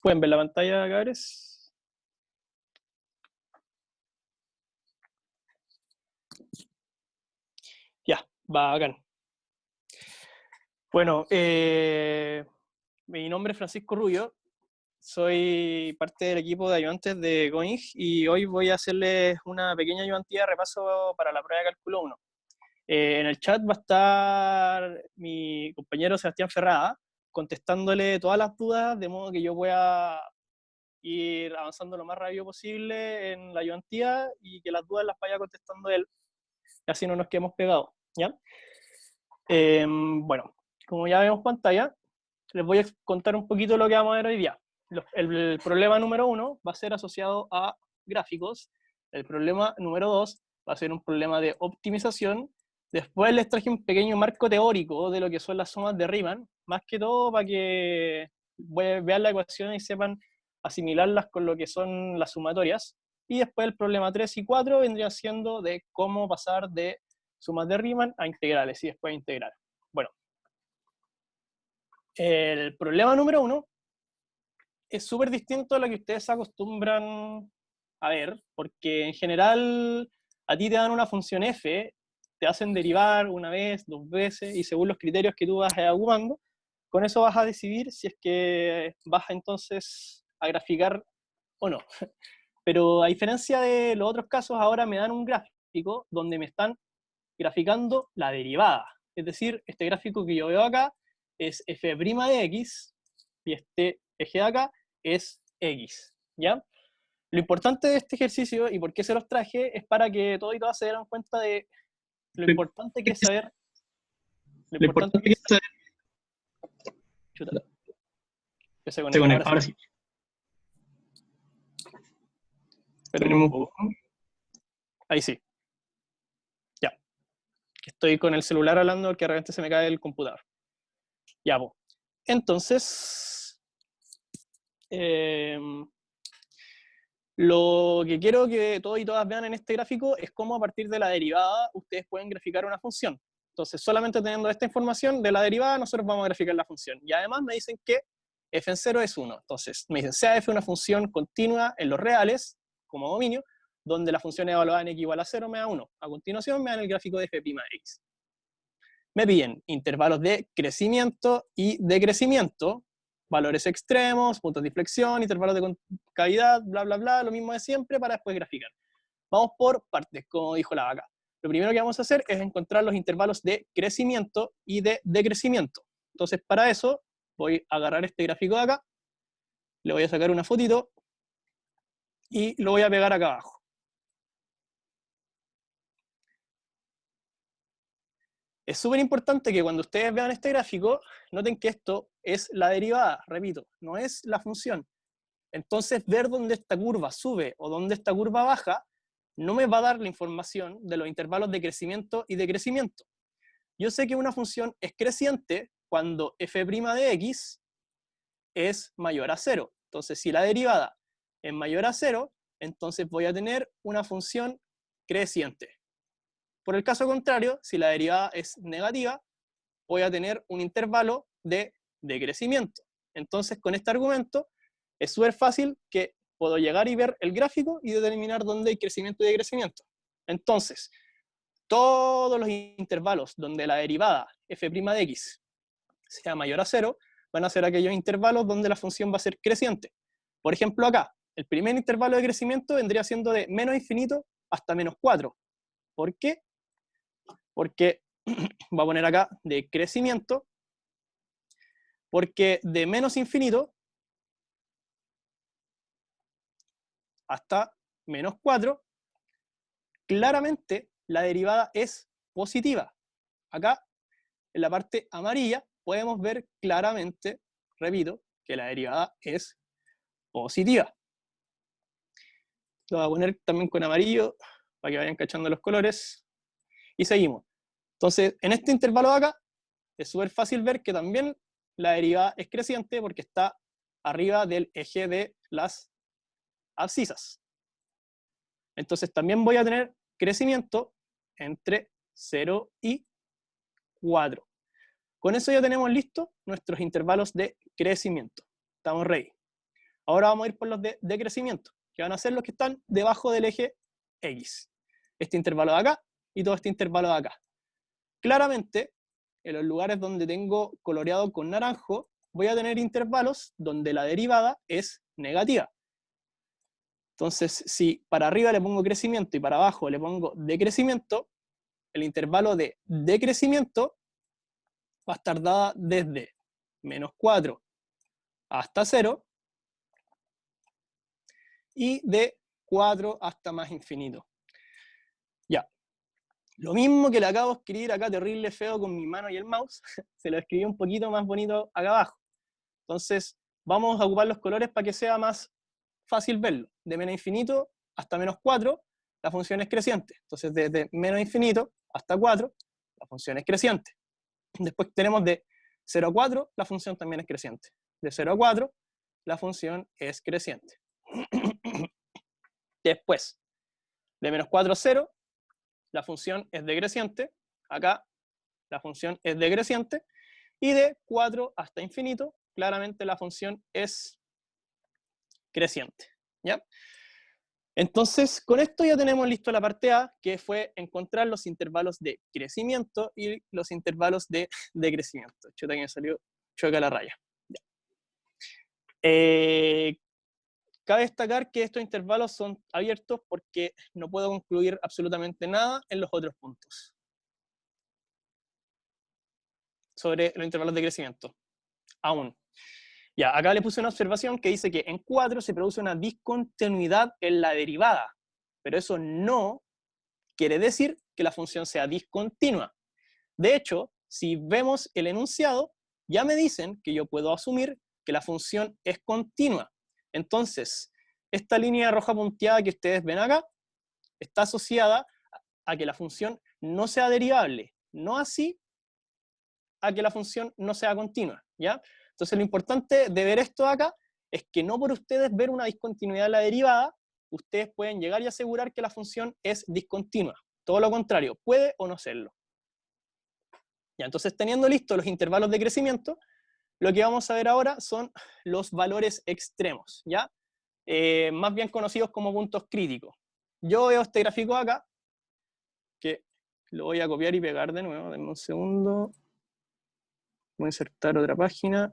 ¿Pueden ver la pantalla, cabres? Ya, bacán. Bueno, mi nombre es Francisco Rubio, soy parte del equipo de ayudantes de CONIG y hoy voy a hacerles una pequeña ayudantía de repaso para la prueba de cálculo 1. En el chat va a estar mi compañero Sebastián Ferrada contestándole todas las dudas, de modo que yo pueda ir avanzando lo más rápido posible en la ayudantía y que las dudas las vaya contestando él, así no nos quedemos pegados, ¿ya? Bueno, como ya vemos pantalla, les voy a contar un poquito lo que vamos a ver hoy día. El problema número 1 va a ser asociado a gráficos, el problema número 2 va a ser un problema de optimización. Después les traje un pequeño marco teórico de lo que son las sumas de Riemann, más que todo para que vean la ecuación y sepan asimilarlas con lo que son las sumatorias. Y después el problema 3 y 4 vendrían siendo de cómo pasar de sumas de Riemann a integrales y después integrar. Bueno, el problema número 1 es súper distinto a lo que ustedes acostumbran a ver, porque en general a ti te dan una función f, te hacen derivar una vez, dos veces, y según los criterios que tú vas ocupando, con eso vas a decidir si es que vas entonces a graficar o no. Pero a diferencia de los otros casos, ahora me dan un gráfico donde me están graficando la derivada. Es decir, este gráfico que yo veo acá es f' de x, y este eje de acá es x, ¿ya? Lo importante de este ejercicio, y por qué se los traje, es para que todos y todas se dieran cuenta de lo importante que es saber... Lo importante que es saber... Chuta. Que se conecta, ahora sí. Espérenme un poco. Ahí sí. Ya. Estoy con el celular hablando porque de repente se me cae el computador. Ya, pues. Entonces... lo que quiero que todos y todas vean en este gráfico es cómo a partir de la derivada ustedes pueden graficar una función. Entonces, solamente teniendo esta información de la derivada, nosotros vamos a graficar la función. Y además me dicen que f en 0 es 1. Entonces, me dicen sea f una función continua en los reales, como dominio, donde la función evaluada en x igual a 0 me da 1. A continuación me dan el gráfico de f' de x. Me piden intervalos de crecimiento y decrecimiento, valores extremos, puntos de inflexión, intervalos de concavidad, bla, bla, bla, lo mismo de siempre para después graficar. Vamos por partes, como dijo la vaca. Lo primero que vamos a hacer es encontrar los intervalos de crecimiento y de decrecimiento. Entonces, para eso, voy a agarrar este gráfico de acá, le voy a sacar una fotito y lo voy a pegar acá abajo. Es súper importante que cuando ustedes vean este gráfico, noten que esto es la derivada, repito, no es la función. Entonces, ver dónde esta curva sube o dónde esta curva baja, no me va a dar la información de los intervalos de crecimiento y decrecimiento. Yo sé que una función es creciente cuando f' de x es mayor a 0. Entonces, si la derivada es mayor a 0, entonces voy a tener una función creciente. Por el caso contrario, si la derivada es negativa, voy a tener un intervalo de decrecimiento. Entonces, con este argumento, es súper fácil que puedo llegar y ver el gráfico y determinar dónde hay crecimiento y decrecimiento. Entonces, todos los intervalos donde la derivada f' de x sea mayor a 0, van a ser aquellos intervalos donde la función va a ser creciente. Por ejemplo, acá, el primer intervalo de crecimiento vendría siendo de menos infinito hasta menos 4. ¿Por qué? Porque, voy a poner acá, de crecimiento, porque de menos infinito hasta menos 4, claramente la derivada es positiva. Acá, en la parte amarilla, podemos ver claramente, repito, que la derivada es positiva. Lo voy a poner también con amarillo, para que vayan cachando los colores. Y seguimos. Entonces, en este intervalo de acá, es súper fácil ver que también la derivada es creciente porque está arriba del eje de las abscisas. Entonces también voy a tener crecimiento entre 0 y 4. Con eso ya tenemos listos nuestros intervalos de crecimiento. Estamos ready. Ahora vamos a ir por los de decrecimiento, que van a ser los que están debajo del eje X. Este intervalo de acá y todo este intervalo de acá. Claramente, en los lugares donde tengo coloreado con naranjo, voy a tener intervalos donde la derivada es negativa. Entonces, si para arriba le pongo crecimiento y para abajo le pongo decrecimiento, el intervalo de decrecimiento va a estar dada desde menos 4 hasta 0 y de 4 hasta más infinito. Ya. Lo mismo que le acabo de escribir acá terrible feo con mi mano y el mouse, se lo escribí un poquito más bonito acá abajo. Entonces, vamos a ocupar los colores para que sea más fácil verlo. De menos infinito hasta menos 4, la función es creciente. Entonces, desde menos infinito hasta 4, la función es creciente. Después tenemos de 0 a 4, la función también es creciente. De 0 a 4, la función es creciente. Después, de menos 4 a 0, la función es decreciente. Acá, la función es decreciente. Y de 4 hasta infinito, claramente la función es creciente. ¿Ya? Entonces, con esto ya tenemos listo la parte A, que fue encontrar los intervalos de crecimiento y los intervalos de decrecimiento. Chuta que me salió choca la raya. Ya. Cabe destacar que estos intervalos son abiertos porque no puedo concluir absolutamente nada en los otros puntos sobre los intervalos de crecimiento. Aún. Ya, acá le puse una observación que dice que en 4 se produce una discontinuidad en la derivada, pero eso no quiere decir que la función sea discontinua. De hecho, si vemos el enunciado, ya me dicen que yo puedo asumir que la función es continua. Entonces, esta línea roja punteada que ustedes ven acá está asociada a que la función no sea derivable, no así a que la función no sea continua, ¿ya? Entonces lo importante de ver esto acá es que no por ustedes ver una discontinuidad en la derivada, ustedes pueden llegar y asegurar que la función es discontinua. Todo lo contrario, puede o no serlo. Ya, entonces teniendo listos los intervalos de crecimiento, lo que vamos a ver ahora son los valores extremos, ¿ya? Más bien conocidos como puntos críticos. Yo veo este gráfico acá, que lo voy a copiar y pegar de nuevo, denme un segundo. Voy a insertar otra página.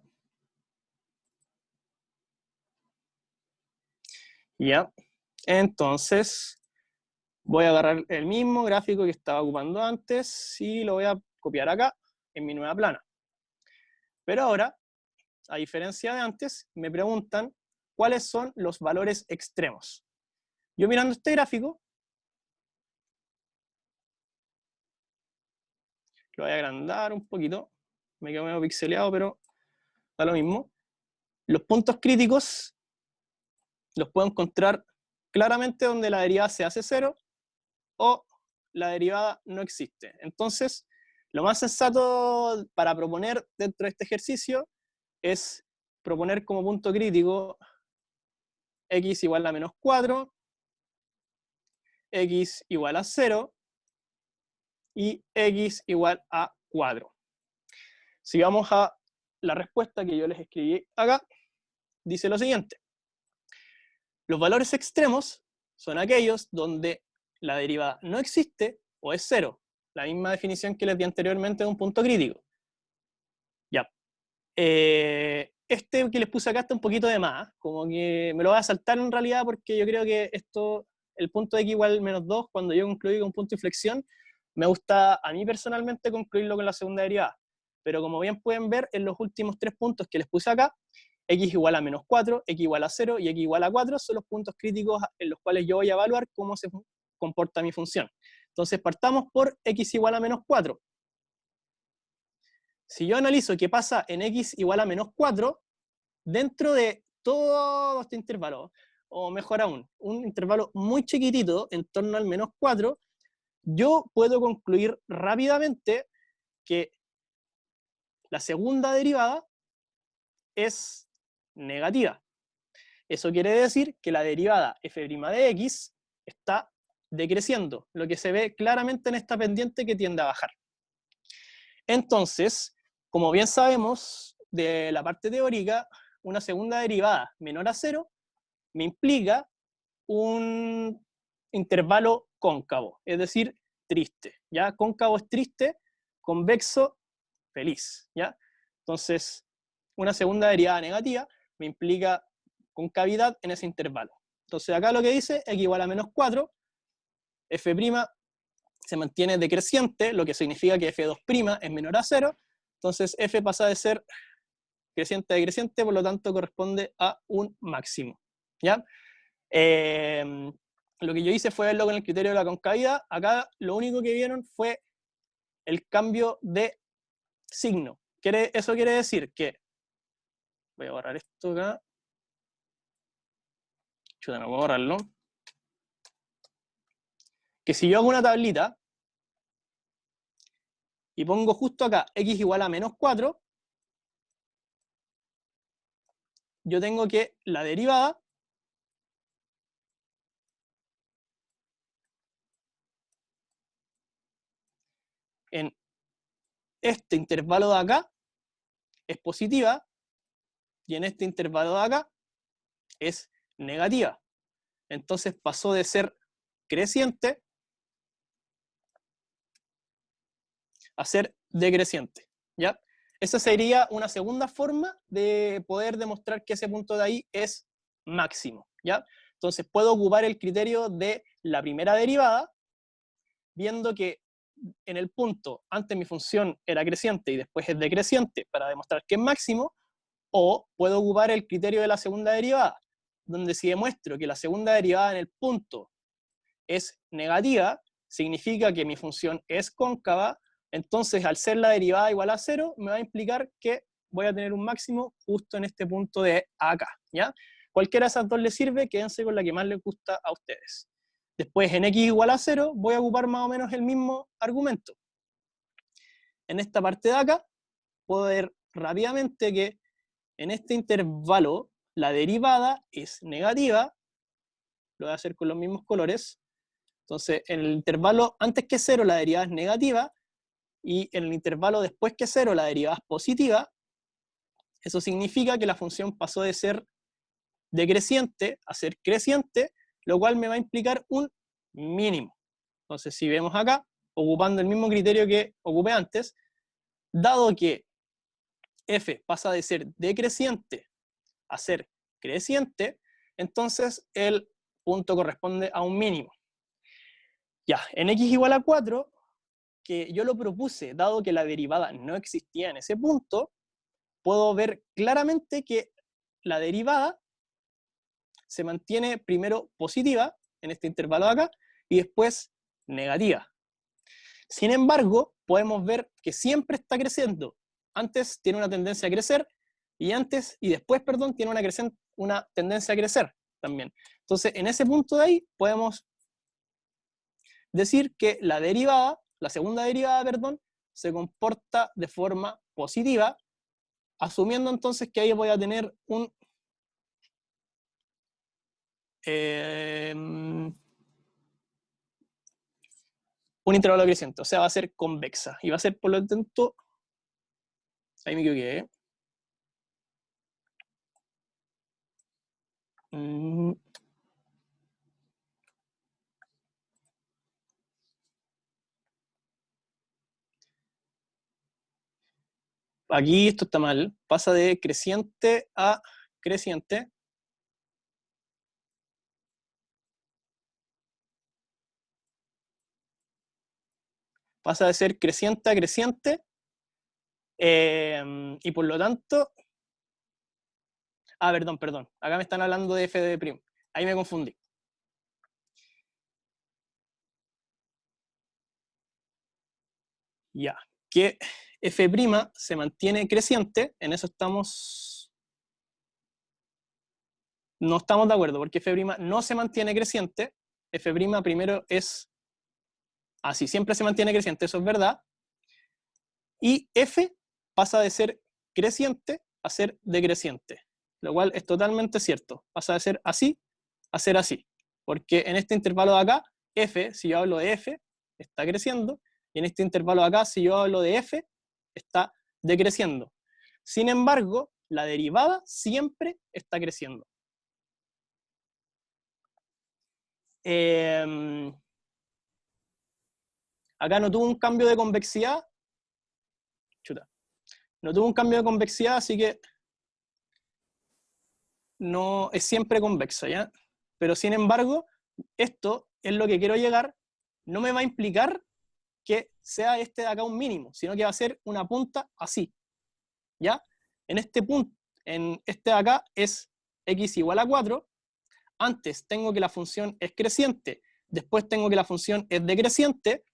Ya, entonces voy a agarrar el mismo gráfico que estaba ocupando antes y lo voy a copiar acá en mi nueva plana. Pero ahora, a diferencia de antes, me preguntan cuáles son los valores extremos. Yo mirando este gráfico, lo voy a agrandar un poquito, me quedo medio pixeleado, pero da lo mismo. Los puntos críticos los puedo encontrar claramente donde la derivada se hace 0 o la derivada no existe. Entonces, lo más sensato para proponer dentro de este ejercicio es proponer como punto crítico x igual a menos 4, x igual a 0 y x igual a 4. Si vamos a la respuesta que yo les escribí acá, dice lo siguiente. Los valores extremos son aquellos donde la derivada no existe o es 0. La misma definición que les di anteriormente de un punto crítico. Ya. Este que les puse acá está un poquito de más, como que me lo voy a saltar en realidad porque yo creo que esto, el punto de x igual menos 2, cuando yo concluí con punto de inflexión, me gusta a mí personalmente concluirlo con la segunda derivada. Pero como bien pueden ver, en los últimos 3 puntos que les puse acá, x igual a menos 4, x igual a 0 y x igual a 4 son los puntos críticos en los cuales yo voy a evaluar cómo se comporta mi función. Entonces partamos por x igual a menos 4. Si yo analizo qué pasa en x igual a menos 4, dentro de todo este intervalo, o mejor aún, un intervalo muy chiquitito, en torno al menos 4, yo puedo concluir rápidamente que la segunda derivada es negativa. Eso quiere decir que la derivada f' de x está decreciendo, lo que se ve claramente en esta pendiente que tiende a bajar. Entonces, como bien sabemos de la parte teórica, una segunda derivada menor a 0 me implica un intervalo cóncavo, es decir, triste, ¿ya? Cóncavo es triste, convexo, feliz, ¿ya? Entonces, una segunda derivada negativa me implica concavidad en ese intervalo. Entonces acá lo que dice, x igual a menos 4, f' se mantiene decreciente, lo que significa que f2' es menor a 0, entonces f pasa de ser creciente a decreciente, por lo tanto corresponde a un máximo, ¿ya? Lo que yo hice fue verlo con el criterio de la concavidad. Acá lo único que vieron fue el cambio de signo. Eso quiere decir que, voy a borrar esto acá, chuta, no puedo borrarlo, que si yo hago una tablita y pongo justo acá x igual a menos 4, yo tengo que la derivada en este intervalo de acá es positiva y en este intervalo de acá es negativa. Entonces pasó de ser creciente a ser decreciente, ¿ya? Esa sería una segunda forma de poder demostrar que ese punto de ahí es máximo, ¿ya? Entonces puedo ocupar el criterio de la primera derivada, viendo que en el punto, antes mi función era creciente y después es decreciente para demostrar que es máximo, o puedo ocupar el criterio de la segunda derivada, donde si demuestro que la segunda derivada en el punto es negativa, significa que mi función es cóncava, entonces al ser la derivada igual a 0, me va a implicar que voy a tener un máximo justo en este punto de acá, ¿ya? Cualquiera de esas dos les sirve, quédense con la que más les gusta a ustedes. Después en x igual a 0 voy a ocupar más o menos el mismo argumento. En esta parte de acá puedo ver rápidamente que en este intervalo la derivada es negativa, lo voy a hacer con los mismos colores. Entonces en el intervalo antes que 0 la derivada es negativa, y en el intervalo después que 0 la derivada es positiva. Eso significa que la función pasó de ser decreciente a ser creciente, lo cual me va a implicar un mínimo. Entonces si vemos acá, ocupando el mismo criterio que ocupé antes, dado que f pasa de ser decreciente a ser creciente, entonces el punto corresponde a un mínimo. Ya, en x igual a 4, que yo lo propuse, dado que la derivada no existía en ese punto, puedo ver claramente que la derivada se mantiene primero positiva, en este intervalo de acá, y después negativa. Sin embargo, podemos ver que siempre está creciendo. Antes tiene una tendencia a crecer, y después, perdón, tiene una tendencia a crecer también. Entonces, en ese punto de ahí, podemos decir que la segunda derivada, perdón, se comporta de forma positiva, asumiendo entonces que ahí voy a tener un intervalo creciente, o sea, va a ser convexa, y va a ser, por lo tanto, ahí me equivoqué, aquí esto está mal, pasa de creciente a creciente, pasa de ser creciente a creciente, y por lo tanto, perdón, acá me están hablando de f de primo, ahí me confundí. Ya, que f' se mantiene creciente, en eso no estamos de acuerdo, porque f' no se mantiene creciente, f' primero es así, siempre se mantiene creciente, eso es verdad, y f pasa de ser creciente a ser decreciente, lo cual es totalmente cierto, pasa de ser así a ser así, porque en este intervalo de acá, f, si yo hablo de f, está creciendo, y en este intervalo de acá, si yo hablo de f, está decreciendo. Sin embargo, la derivada siempre está creciendo. Acá no tuvo un cambio de convexidad. Chuta. No tuvo un cambio de convexidad, así que no es siempre convexa, ¿ya? Pero sin embargo, esto es lo que quiero llegar, no me va a implicar que sea este de acá un mínimo, sino que va a ser una punta así, ¿ya? En este punto, en este de acá es x igual a 4, antes tengo que la función es creciente, después tengo que la función es decreciente,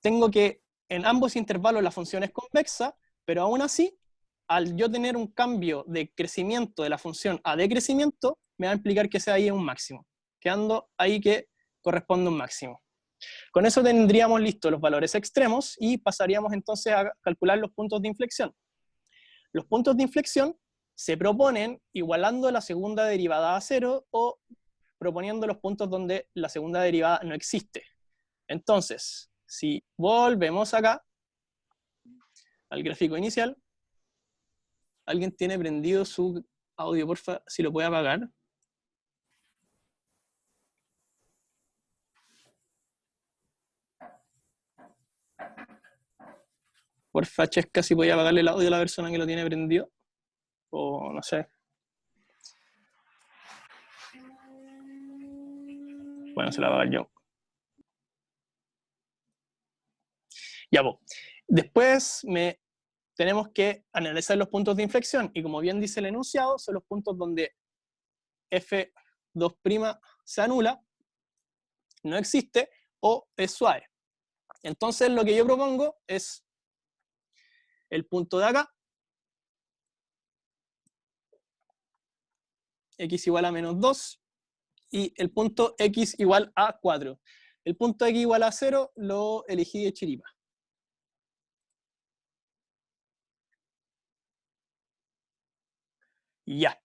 tengo que en ambos intervalos la función es convexa, pero aún así, al yo tener un cambio de crecimiento de la función a decrecimiento, me va a implicar que sea ahí un máximo, quedando ahí que corresponde a un máximo. Con eso tendríamos listos los valores extremos y pasaríamos entonces a calcular los puntos de inflexión. Los puntos de inflexión se proponen igualando la segunda derivada a cero o proponiendo los puntos donde la segunda derivada no existe. Entonces, si volvemos acá al gráfico inicial, ¿alguien tiene prendido su audio, porfa? Si lo puede apagar. Porfa, Chesca, si podía apagarle el audio a la persona que lo tiene prendido. O no sé. Bueno, se la va a apagar yo. Ya, pues. Después tenemos que analizar los puntos de inflexión. Y como bien dice el enunciado, son los puntos donde F2' se anula, no existe, o es suave. Entonces lo que yo propongo es el punto de acá, x igual a menos 2, y el punto x igual a 4. El punto x igual a 0 lo elegí de chiripa. Ya.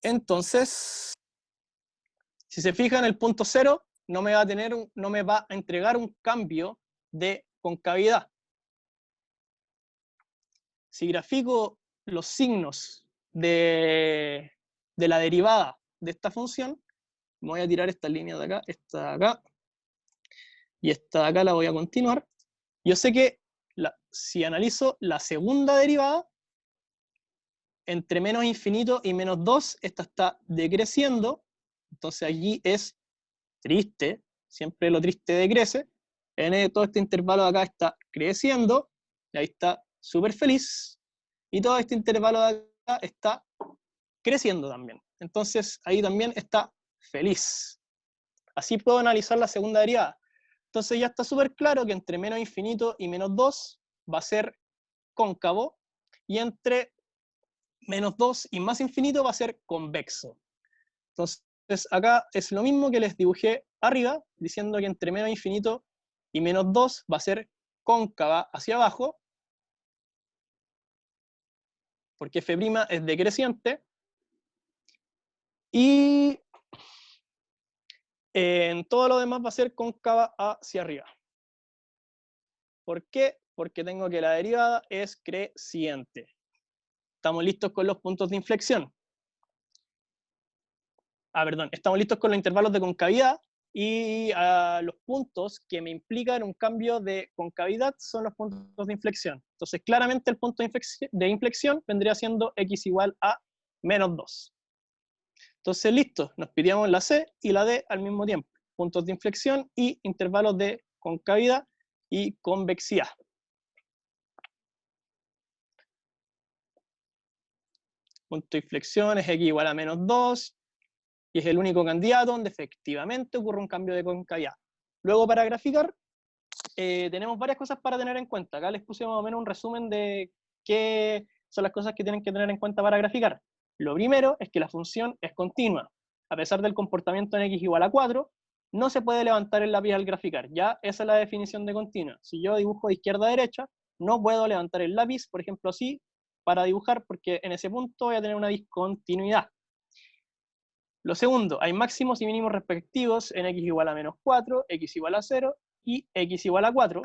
Entonces, si se fijan, el punto 0 no me va a entregar un cambio de concavidad. Si grafico los signos de la derivada de esta función, me voy a tirar esta línea de acá, esta de acá, y esta de acá la voy a continuar. Yo sé que si analizo la segunda derivada, entre menos infinito y menos 2, esta está decreciendo, entonces aquí es triste, siempre lo triste decrece, en todo este intervalo de acá está creciendo, y ahí está súper feliz, y todo este intervalo de acá está creciendo también, entonces ahí también está feliz. Así puedo analizar la segunda derivada. Entonces ya está súper claro que entre menos infinito y menos 2 va a ser cóncavo, y entre menos 2 y más infinito va a ser convexo. Entonces acá es lo mismo que les dibujé arriba, diciendo que entre menos infinito y menos 2 va a ser cóncava hacia abajo, porque F' es decreciente, y en todo lo demás va a ser cóncava hacia arriba. ¿Por qué? Porque tengo que la derivada es creciente. Estamos listos con los puntos de inflexión. Perdón, estamos listos con los intervalos de concavidad, y los puntos que me implican un cambio de concavidad son los puntos de inflexión. Entonces, claramente el punto de inflexión vendría siendo x igual a menos 2. Entonces, listo, nos pidíamos la C y la D al mismo tiempo. Puntos de inflexión y intervalos de concavidad y convexidad. Punto de inflexión es x igual a menos 2, y es el único candidato donde efectivamente ocurre un cambio de concavidad. Luego, para graficar, tenemos varias cosas para tener en cuenta. Acá les puse más o menos un resumen de qué son las cosas que tienen que tener en cuenta para graficar. Lo primero es que la función es continua. A pesar del comportamiento en x igual a 4, no se puede levantar el lápiz al graficar. Ya esa es la definición de continua. Si yo dibujo de izquierda a derecha, no puedo levantar el lápiz, por ejemplo, así, para dibujar, porque en ese punto voy a tener una discontinuidad. Lo segundo, hay máximos y mínimos respectivos en x igual a menos 4, x igual a 0 y x igual a 4.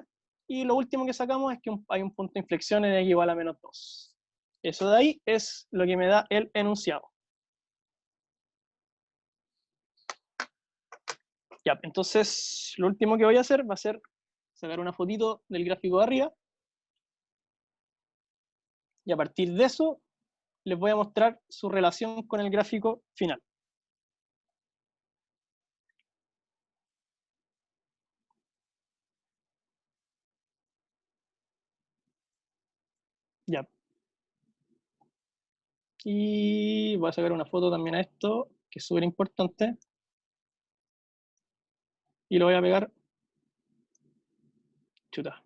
Y lo último que sacamos es que hay un punto de inflexión en x igual a menos 2. Eso de ahí es lo que me da el enunciado. Ya, entonces lo último que voy a hacer va a ser sacar una fotito del gráfico de arriba. Y a partir de eso les voy a mostrar su relación con el gráfico final. Ya. Y voy a sacar una foto también a esto, que es súper importante. Y lo voy a pegar. Chuta.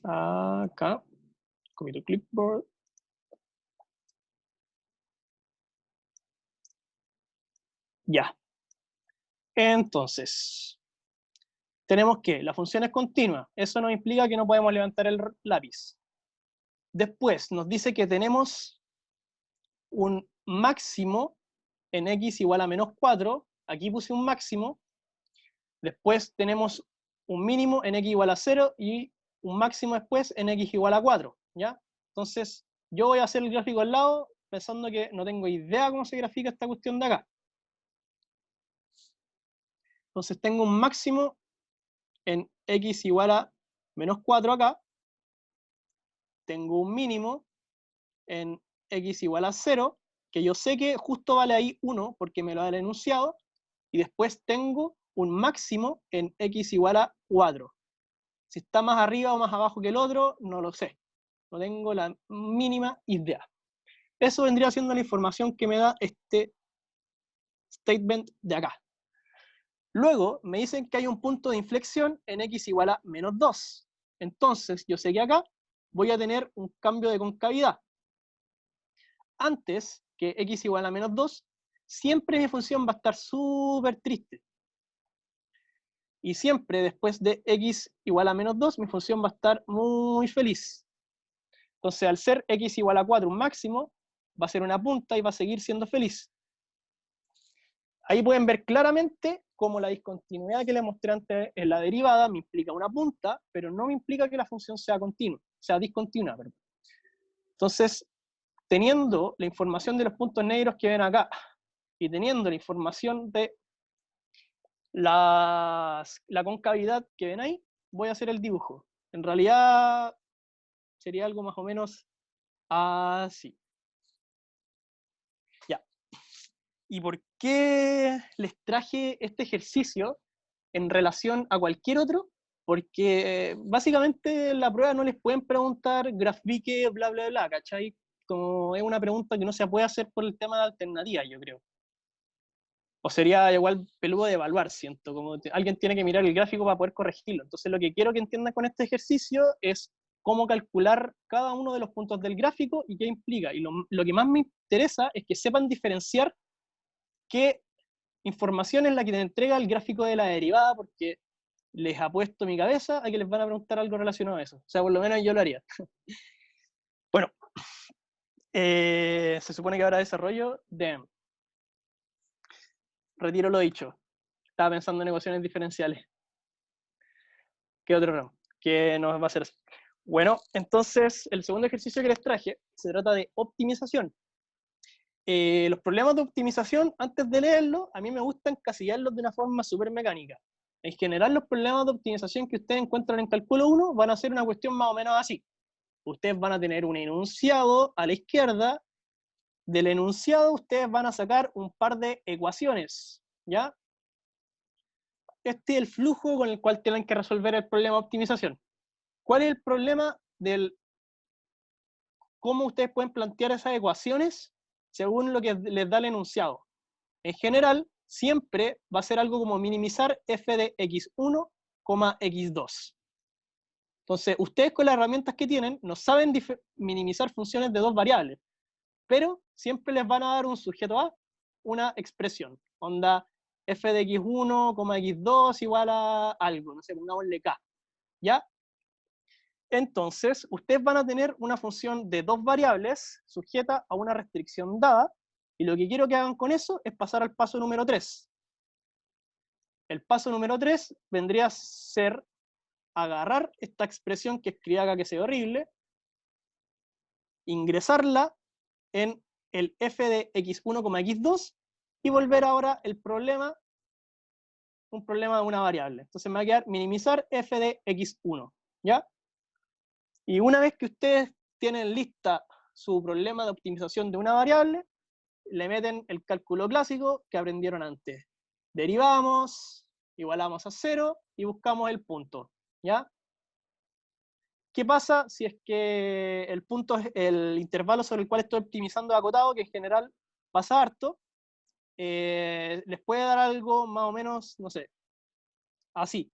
Acá. Copy to clipboard. Ya. Entonces, tenemos que la función es continua. Eso nos implica que no podemos levantar el lápiz. Después nos dice que tenemos un máximo en x igual a menos 4. Aquí puse un máximo. Después tenemos un mínimo en x igual a 0 y un máximo después en x igual a 4. ¿Ya? Entonces, yo voy a hacer el gráfico al lado pensando que no tengo idea cómo se grafica esta cuestión de acá. Entonces tengo un máximo en x igual a menos 4 acá. Tengo un mínimo en x igual a 0, que yo sé que justo vale ahí 1 porque me lo da el enunciado, y después tengo un máximo en x igual a 4. Si está más arriba o más abajo que el otro, no lo sé. No tengo la mínima idea. Eso vendría siendo la información que me da este statement de acá. Luego me dicen que hay un punto de inflexión en x igual a menos 2. Entonces yo sé que acá voy a tener un cambio de concavidad. Antes que x igual a menos 2, siempre mi función va a estar súper triste. Y siempre después de x igual a menos 2, mi función va a estar muy feliz. Entonces, al ser x igual a 4 un máximo, va a ser una punta y va a seguir siendo feliz. Ahí pueden ver claramente cómo la discontinuidad que les mostré antes en la derivada me implica una punta, pero no me implica que la función sea continua, sea discontinua, perdón. Entonces, teniendo la información de los puntos negros que ven acá, y teniendo la información de la concavidad que ven ahí, voy a hacer el dibujo. En realidad sería algo más o menos así. Ya. ¿Y por qué les traje este ejercicio en relación a cualquier otro? Porque básicamente en la prueba no les pueden preguntar grafique, bla, bla, bla, ¿cachai? Como es una pregunta que no se puede hacer por el tema de alternativas, yo creo. O sería igual peludo de evaluar, siento, como alguien tiene que mirar el gráfico para poder corregirlo. Entonces lo que quiero que entiendan con este ejercicio es cómo calcular cada uno de los puntos del gráfico y qué implica. Y lo que más me interesa es que sepan diferenciar qué información es la que te entrega el gráfico de la derivada, porque les apuesto mi cabeza a que les van a preguntar algo relacionado a eso. O sea, por lo menos yo lo haría. Bueno, se supone que ahora desarrollo de... Retiro lo dicho. Estaba pensando en ecuaciones diferenciales. ¿Qué otro ramo? ¿Qué nos va a hacer? Bueno, entonces el segundo ejercicio que les traje se trata de optimización. Los problemas de optimización, antes de leerlo, a mí me gusta encasillarlos de una forma súper mecánica. En general, los problemas de optimización que ustedes encuentran en cálculo 1 van a ser una cuestión más o menos así. Ustedes van a tener un enunciado a la izquierda. Del enunciado ustedes van a sacar un par de ecuaciones, ¿ya? Este es el flujo con el cual tienen que resolver el problema de optimización. ¿Cuál es el problema del cómo ustedes pueden plantear esas ecuaciones según lo que les da el enunciado? En general, siempre va a ser algo como minimizar f de x1, x2. Entonces, ustedes con las herramientas que tienen no saben minimizar funciones de dos variables, pero siempre les van a dar un sujeto a una expresión. Onda f de x1, x2 igual a algo, no sé, pongámosle k. ¿Ya? Entonces, ustedes van a tener una función de dos variables sujeta a una restricción dada, y lo que quiero que hagan con eso es pasar al paso número 3. El paso número 3 vendría a ser agarrar esta expresión que escribí acá que se ve horrible, ingresarla en el f de x1, x2 y volver ahora un problema de una variable. Entonces me va a quedar minimizar f de x1, ¿ya? Y una vez que ustedes tienen lista su problema de optimización de una variable, le meten el cálculo clásico que aprendieron antes. Derivamos, igualamos a 0 y buscamos el punto, ¿ya? ¿Qué pasa si es que el punto es el intervalo sobre el cual estoy optimizando acotado, que en general pasa harto? Les puede dar algo más o menos, no sé, así.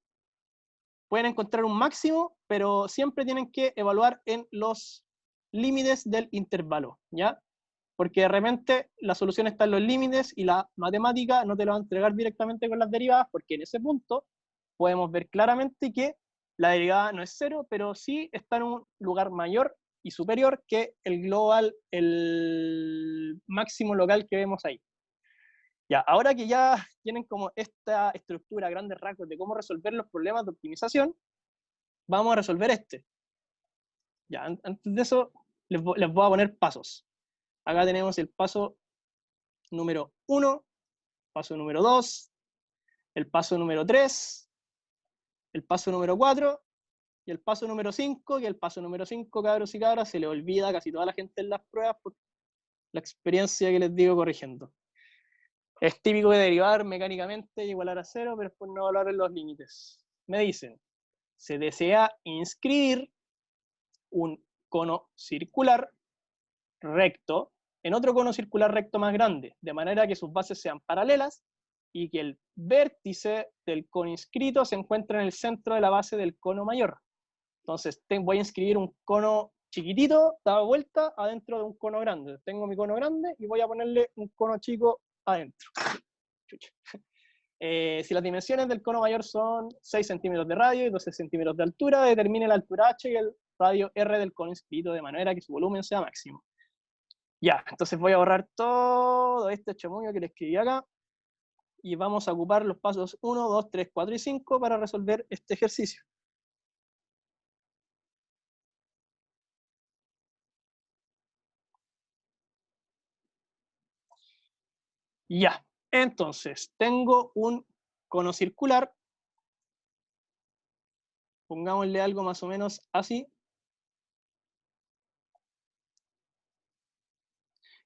Pueden encontrar un máximo, pero siempre tienen que evaluar en los límites del intervalo, ¿ya? Porque de repente la solución está en los límites y la matemática no te lo va a entregar directamente con las derivadas, porque en ese punto podemos ver claramente que la derivada no es 0, pero sí está en un lugar mayor y superior que el global, el máximo local que vemos ahí. Ya, ahora que ya tienen como esta estructura a grandes rasgos de cómo resolver los problemas de optimización, vamos a resolver este. Ya, antes de eso, les voy a poner pasos. Acá tenemos el paso número 1, paso número 2, el paso número 3, el paso número 4 y el paso número 5, que el paso número 5, cabros y cabras, se le olvida a casi toda la gente en las pruebas por la experiencia que les digo corrigiendo. Es típico de derivar mecánicamente y igualar a 0, pero después no evaluar en los límites. Me dicen, se desea inscribir un cono circular recto en otro cono circular recto más grande, de manera que sus bases sean paralelas y que el vértice del cono inscrito se encuentre en el centro de la base del cono mayor. Entonces voy a inscribir un cono chiquitito, dado vuelta, adentro de un cono grande. Tengo mi cono grande y voy a ponerle un cono chico adentro. Si las dimensiones del cono mayor son 6 centímetros de radio y 12 centímetros de altura, determine la altura h y el radio r del cono inscrito de manera que su volumen sea máximo. Ya, entonces voy a borrar todo este chamuño que le escribí acá y vamos a ocupar los pasos 1, 2, 3, 4 y 5 para resolver este ejercicio. Ya, entonces tengo un cono circular, pongámosle algo más o menos así,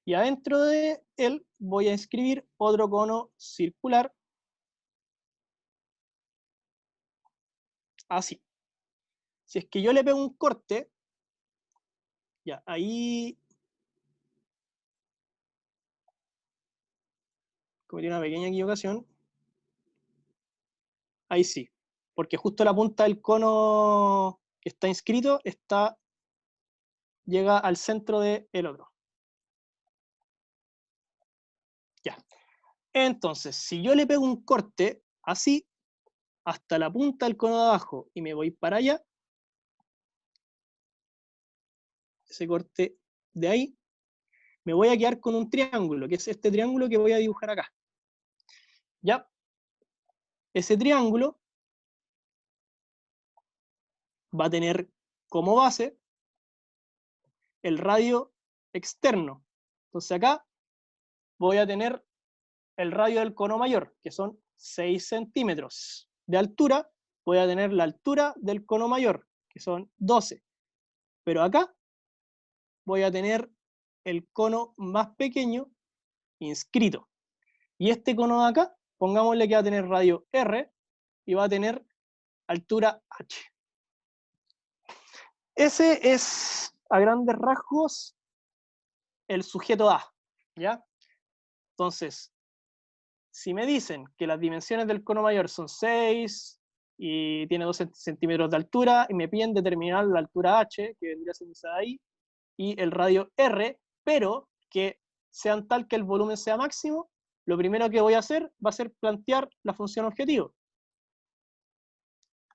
y adentro de él voy a escribir otro cono circular así. Si es que yo le pego un corte, ya, ahí cometí una pequeña equivocación, ahí sí, porque justo la punta del cono que está inscrito llega al centro del otro. Ya. Entonces, si yo le pego un corte así, hasta la punta del cono de abajo, y me voy para allá, ese corte de ahí, me voy a quedar con un triángulo, que es este triángulo que voy a dibujar acá. ¿Ya? Ese triángulo va a tener como base el radio externo. Entonces acá voy a tener el radio del cono mayor, que son 6 centímetros de altura. Voy a tener la altura del cono mayor, que son 12. Pero acá voy a tener el cono más pequeño inscrito. Y este cono de acá, pongámosle que va a tener radio R y va a tener altura H. Ese es, a grandes rasgos, el sujeto A, ¿ya? Entonces, si me dicen que las dimensiones del cono mayor son 6 y tiene 2 centímetros de altura, y me piden determinar la altura H, que vendría siendo esa de ahí, y el radio R, pero que sean tal que el volumen sea máximo, lo primero que voy a hacer va a ser plantear la función objetivo.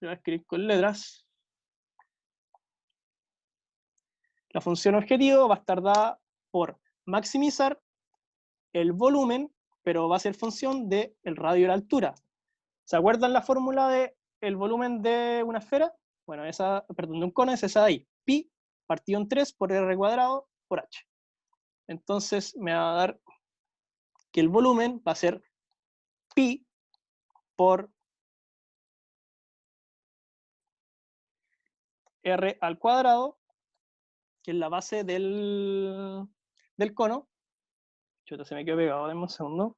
Voy a escribir con letras. La función objetivo va a estar dada por maximizar el volumen, pero va a ser función del radio y la altura. ¿Se acuerdan la fórmula del volumen de una esfera? Bueno, esa, perdón, de un cono es esa de ahí. Pi partido en 3 por r cuadrado por h. Entonces me va a dar que el volumen va a ser pi por r al cuadrado, que es la base del cono. Chuta, se me quedó pegado, denme un segundo.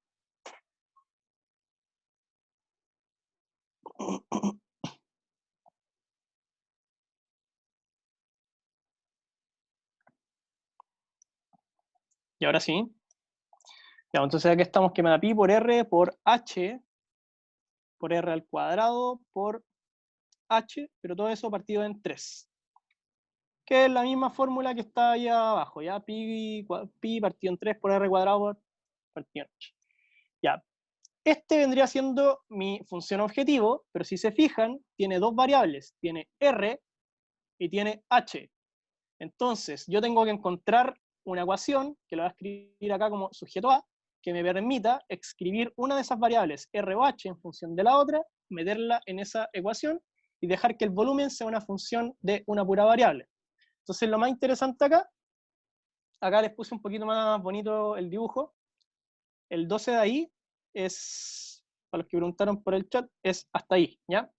Y ahora sí. Ya, entonces aquí estamos que me da pi por r por h, por r al cuadrado, por h, pero todo eso partido en 3. Que es la misma fórmula que está ahí abajo, ¿ya? Pi partido en 3 por r cuadrado partido en h. Ya. Este vendría siendo mi función objetivo, pero si se fijan, tiene dos variables. Tiene r y tiene h. Entonces, yo tengo que encontrar una ecuación, que la voy a escribir acá como sujeto A, que me permita escribir una de esas variables, r o h, en función de la otra, meterla en esa ecuación y dejar que el volumen sea una función de una pura variable. Entonces, lo más interesante acá les puse un poquito más bonito el dibujo. El 12 de ahí es, para los que preguntaron por el chat, es hasta ahí, ¿ya?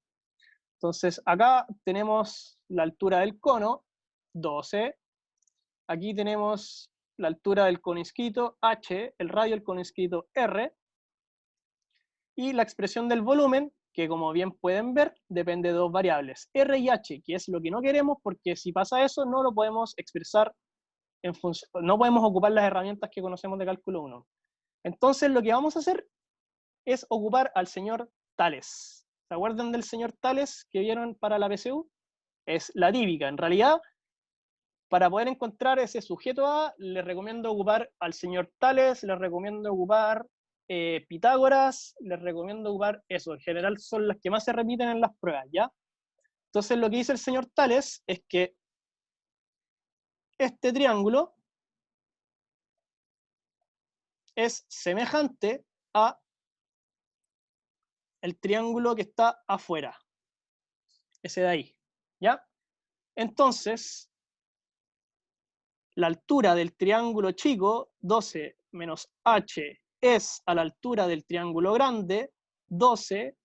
Entonces, acá tenemos la altura del cono, 12. Aquí tenemos la altura del cono inscrito, h, el radio del cono inscrito, r. Y la expresión del volumen, que como bien pueden ver, depende de dos variables, r y h, que es lo que no queremos, porque si pasa eso, no lo podemos expresar en función, no podemos ocupar las herramientas que conocemos de cálculo 1. Entonces, lo que vamos a hacer es ocupar al señor Tales. ¿Se acuerdan del señor Tales que vieron para la PSU? Es la típica. En realidad, para poder encontrar ese sujeto A, les recomiendo ocupar al señor Tales, les recomiendo ocupar Pitágoras, les recomiendo ocupar eso. En general son las que más se repiten en las pruebas, ¿ya? Entonces lo que dice el señor Tales es que este triángulo es semejante a el triángulo que está afuera, ese de ahí, ¿ya? Entonces, la altura del triángulo chico, 12 menos h, es a la altura del triángulo grande, 12,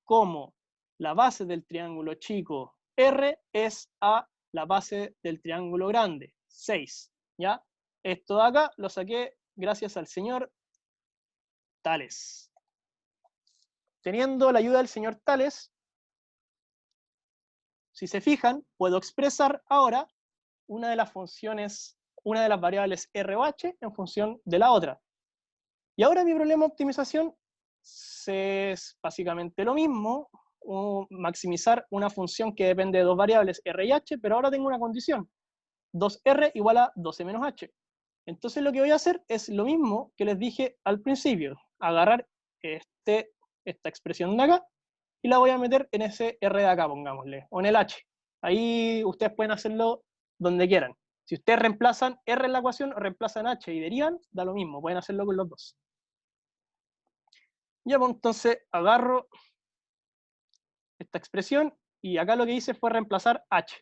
como la base del triángulo chico, r, es a la base del triángulo grande, 6, ¿ya? Esto de acá lo saqué gracias al señor Tales. Teniendo la ayuda del señor Tales, si se fijan, puedo expresar ahora una de las funciones, una de las variables r o h en función de la otra. Y ahora mi problema de optimización es básicamente lo mismo, maximizar una función que depende de dos variables r y h, pero ahora tengo una condición, 2r igual a 12 menos h. Entonces lo que voy a hacer es lo mismo que les dije al principio, agarrar esta expresión de acá y la voy a meter en ese r de acá, pongámosle, o en el h. Ahí ustedes pueden hacerlo donde quieran. Si ustedes reemplazan r en la ecuación, o reemplazan h y derivan, da lo mismo, pueden hacerlo con los dos. Ya, pues entonces agarro esta expresión y acá lo que hice fue reemplazar h.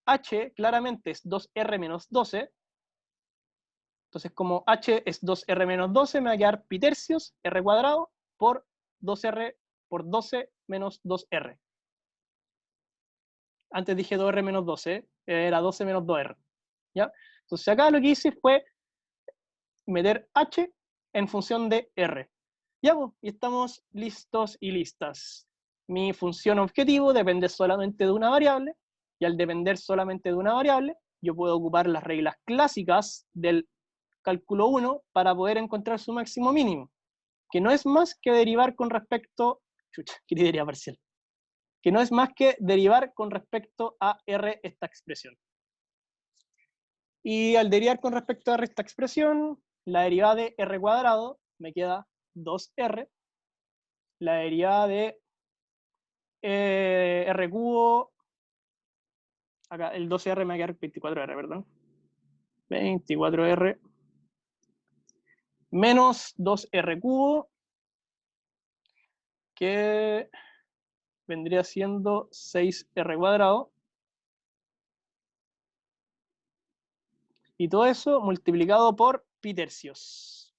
h claramente es 2r menos 12. Entonces, como h es 2r menos 12, me va a quedar pi tercios r cuadrado por 2r por 12 menos 2r. Antes dije 2r menos 12, era 12 menos 2r. ¿Ya? Entonces acá lo que hice fue meter h en función de r. Ya, pues, y estamos listos y listas. Mi función objetivo depende solamente de una variable, y al depender solamente de una variable, yo puedo ocupar las reglas clásicas del cálculo 1 para poder encontrar su máximo mínimo, que no es más que derivar con respecto, ¿qué deriva parcial? Que no es más que derivar con respecto a r esta expresión. Y al derivar con respecto a r esta expresión, la derivada de r cuadrado me queda 2r, la derivada de r cubo, acá el 12r me va a quedar 24r, perdón, 24r menos 2r cubo, que vendría siendo 6r cuadrado, Y todo eso multiplicado por pi tercios.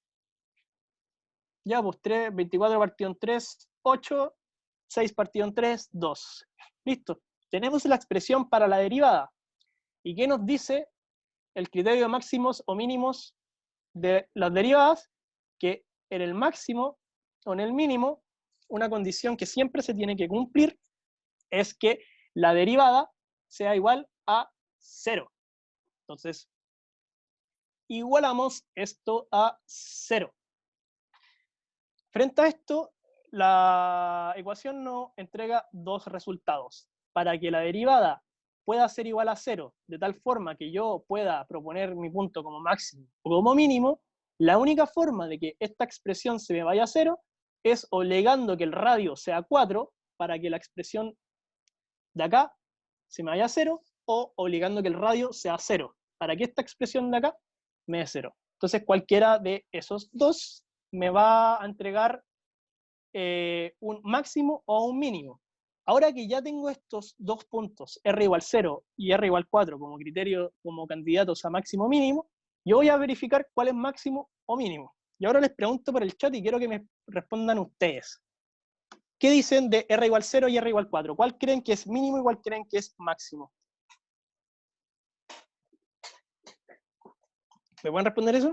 Ya, pues 3, 24 partido en 3, 8, 6 partido en 3, 2. Listo. Tenemos la expresión para la derivada. ¿Y qué nos dice el criterio de máximos o mínimos de las derivadas? Que en el máximo o en el mínimo, una condición que siempre se tiene que cumplir es que la derivada sea igual a 0. Entonces, igualamos esto a 0. Frente a esto, la ecuación nos entrega dos resultados. Para que la derivada pueda ser igual a 0, de tal forma que yo pueda proponer mi punto como máximo o como mínimo, la única forma de que esta expresión se me vaya a 0 es obligando que el radio sea 4 para que la expresión de acá se me vaya a 0, o obligando que el radio sea 0 para que esta expresión de acá me dé 0. Entonces cualquiera de esos dos me va a entregar un máximo o un mínimo. Ahora que ya tengo estos dos puntos, R igual 0 y R igual 4 como criterio, como candidatos a máximo o mínimo, yo voy a verificar cuál es máximo o mínimo. Y ahora les pregunto por el chat y quiero que me respondan ustedes. ¿Qué dicen de R igual 0 y R igual 4? ¿Cuál creen que es mínimo y cuál creen que es máximo? ¿Me pueden responder eso?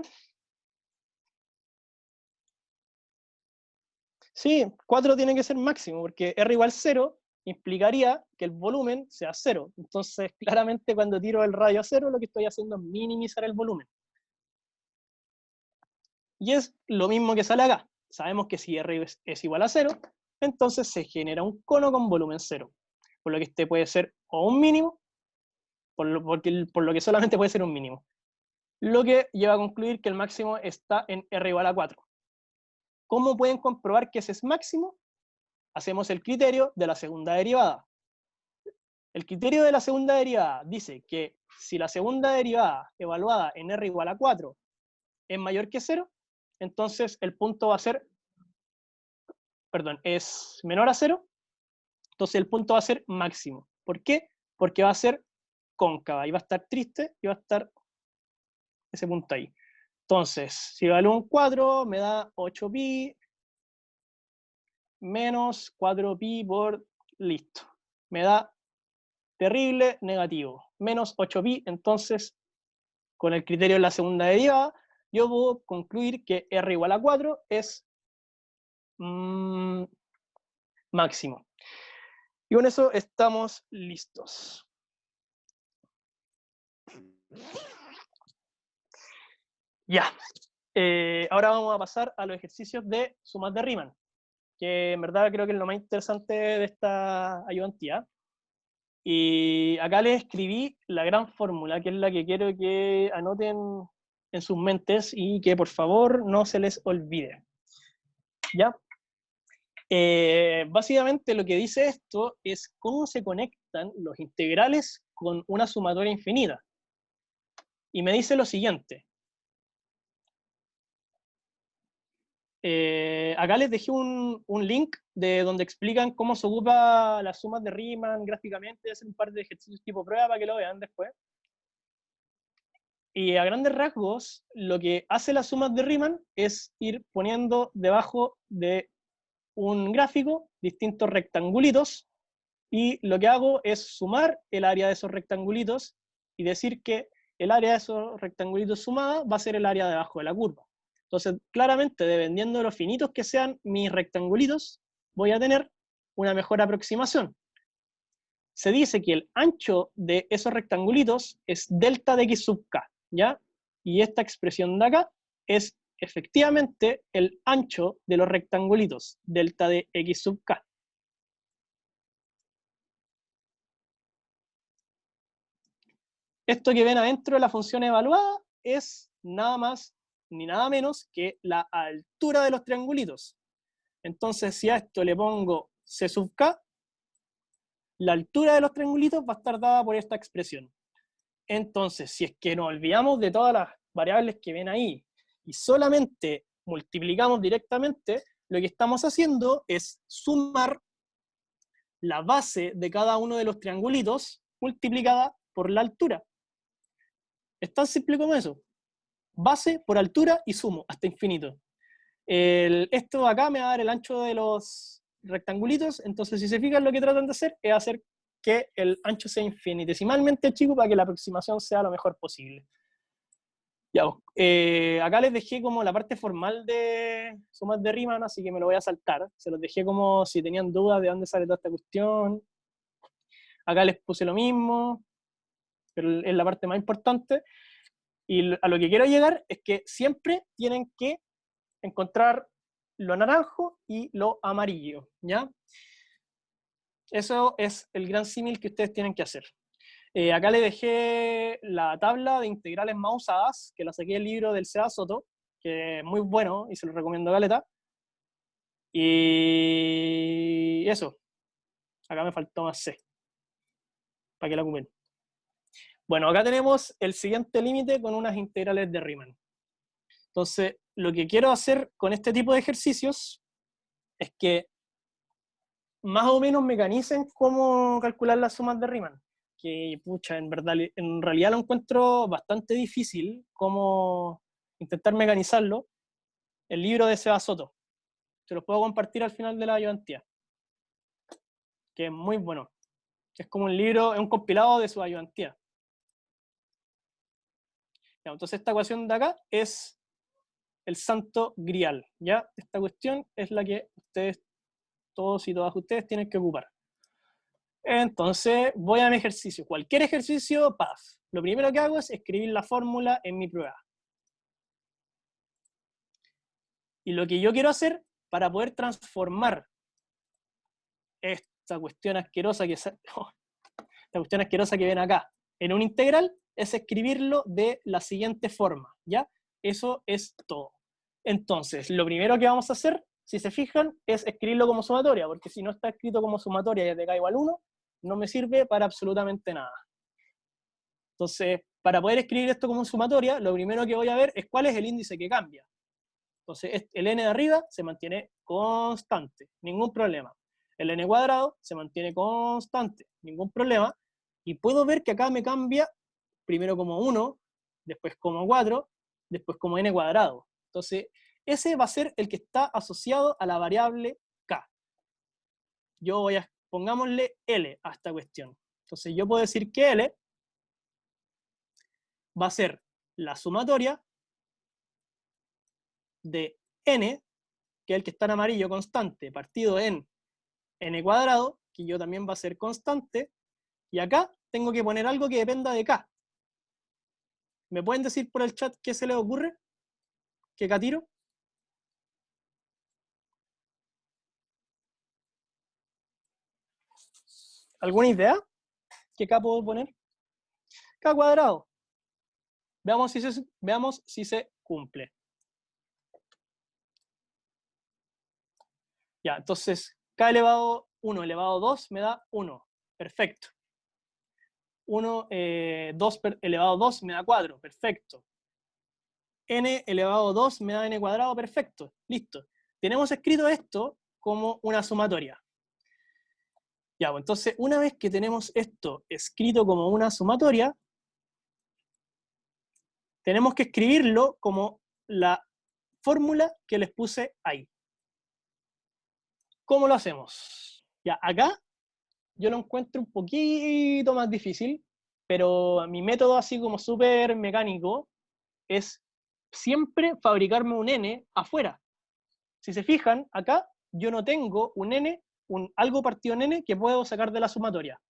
Sí, 4 tiene que ser máximo, porque R igual 0 implicaría que el volumen sea 0. Entonces, claramente cuando tiro el radio a 0, lo que estoy haciendo es minimizar el volumen. Y es lo mismo que sale acá. Sabemos que si R es igual a 0, entonces se genera un cono con volumen 0. Por lo que este puede ser o un mínimo, por lo que solamente puede ser un mínimo. Lo que lleva a concluir que el máximo está en R igual a 4. ¿Cómo pueden comprobar que ese es máximo? Hacemos el criterio de la segunda derivada. El criterio de la segunda derivada dice que si la segunda derivada evaluada en R igual a 4 es mayor que 0, entonces el punto va a ser, es menor a 0, entonces el punto va a ser máximo. ¿Por qué? Porque va a ser cóncava y va a estar triste y va a estar ese punto ahí. Entonces, si evalúo un 4, me da 8pi menos 4pi por listo. Me da terrible negativo, menos 8pi. Entonces, con el criterio de la segunda derivada, yo puedo concluir que R igual a 4 es máximo. Y con eso estamos listos. Ya. Ahora vamos a pasar a los ejercicios de sumas de Riemann, que en verdad creo que es lo más interesante de esta ayudantía. Y acá les escribí la gran fórmula, que es la que quiero que anoten en sus mentes y que por favor no se les olvide. ¿Ya? Básicamente lo que dice esto es cómo se conectan los integrales con una sumatoria infinita. Y me dice lo siguiente. Acá les dejé un link de donde explican cómo se ocupa las sumas de Riemann gráficamente, hacen un par de ejercicios tipo prueba para que lo vean después. Y a grandes rasgos, lo que hace las sumas de Riemann es ir poniendo debajo de un gráfico distintos rectangulitos, y lo que hago es sumar el área de esos rectangulitos y decir que el área de esos rectangulitos sumada va a ser el área debajo de la curva. Entonces, claramente, dependiendo de lo finitos que sean mis rectangulitos, voy a tener una mejor aproximación. Se dice que el ancho de esos rectangulitos es delta de x sub k, ¿ya? Y esta expresión de acá es efectivamente el ancho de los rectangulitos, delta de x sub k. Esto que ven adentro de la función evaluada es nada más ni nada menos que la altura de los triangulitos. Entonces, si a esto le pongo c sub k, la altura de los triangulitos va a estar dada por esta expresión. Entonces, si es que nos olvidamos de todas las variables que ven ahí y solamente multiplicamos directamente, lo que estamos haciendo es sumar la base de cada uno de los triangulitos multiplicada por la altura. Es tan simple como eso. Base por altura y sumo hasta infinito. Esto acá me va a dar el ancho de los rectangulitos, entonces si se fijan lo que tratan de hacer es hacer que el ancho sea infinitesimalmente chico para que la aproximación sea lo mejor posible. Ya, acá les dejé como la parte formal de sumas de Riemann, así que me lo voy a saltar. Se los dejé como si tenían dudas de dónde sale toda esta cuestión. Acá les puse lo mismo, pero es la parte más importante. Y a lo que quiero llegar es que siempre tienen que encontrar lo naranjo y lo amarillo, ¿ya? Eso es el gran símil que ustedes tienen que hacer. Acá les dejé la tabla de integrales más usadas, que la saqué del libro del Seba Soto, que es muy bueno y se lo recomiendo a Galeta. Y eso, acá me faltó más C, para que la ocupen. Bueno, acá tenemos el siguiente límite con unas integrales de Riemann. Entonces, lo que quiero hacer con este tipo de ejercicios es que más o menos mecanicen cómo calcular las sumas de Riemann. Que, pucha, en realidad lo encuentro bastante difícil cómo intentar mecanizarlo. El libro de Seba Soto. Se los puedo compartir al final de la ayudantía, que es muy bueno. Es como un libro, es un compilado de su ayudantía. Entonces esta ecuación de acá es el santo grial, ¿ya? Esta cuestión es la que ustedes, todos y todas ustedes, tienen que ocupar. Entonces voy a mi ejercicio. Cualquier ejercicio, paz. Lo primero que hago es escribir la fórmula en mi prueba. Y lo que yo quiero hacer para poder transformar esta cuestión asquerosa esta cuestión asquerosa que ven acá en un integral es escribirlo de la siguiente forma, ¿ya? Eso es todo. Entonces, lo primero que vamos a hacer, si se fijan, es escribirlo como sumatoria, porque si no está escrito como sumatoria y es de k igual 1, no me sirve para absolutamente nada. Entonces, para poder escribir esto como sumatoria, lo primero que voy a ver es cuál es el índice que cambia. Entonces, el n de arriba se mantiene constante, ningún problema. El n cuadrado se mantiene constante, ningún problema. Y puedo ver que acá me cambia primero como 1, después como 4, después como n cuadrado. Entonces, ese va a ser el que está asociado a la variable k. Yo voy a, pongámosle L a esta cuestión. Entonces, yo puedo decir que L va a ser la sumatoria de n, que es el que está en amarillo constante, partido en n cuadrado, que yo también va a ser constante, y acá tengo que poner algo que dependa de k. ¿Me pueden decir por el chat qué se les ocurre? ¿Qué k tiro? ¿Alguna idea? ¿Qué k puedo poner? K cuadrado. Veamos si se cumple. Ya, entonces k elevado 1 elevado 2 me da 1. Perfecto. 2 elevado a 2 me da 4. Perfecto. N elevado a 2 me da n cuadrado. Perfecto. Listo. Tenemos escrito esto como una sumatoria. Ya, pues entonces, una vez que tenemos esto escrito como una sumatoria, tenemos que escribirlo como la fórmula que les puse ahí. ¿Cómo lo hacemos? Ya, acá yo lo encuentro un poquito más difícil, pero mi método así como súper mecánico es siempre fabricarme un n afuera. Si se fijan, acá yo no tengo un n, algo partido en n que puedo sacar de la sumatoria.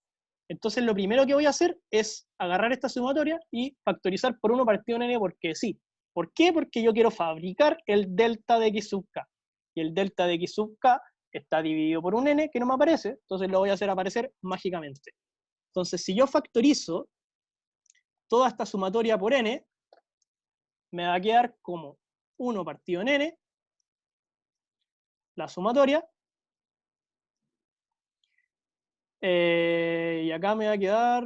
Entonces lo primero que voy a hacer es agarrar esta sumatoria y factorizar por 1 partido en n porque sí. ¿Por qué? Porque yo quiero fabricar el delta de x sub k. Y el delta de x sub k está dividido por un n que no me aparece, entonces lo voy a hacer aparecer mágicamente. Entonces, si yo factorizo toda esta sumatoria por n, me va a quedar como 1 partido en n, la sumatoria, y acá me va a quedar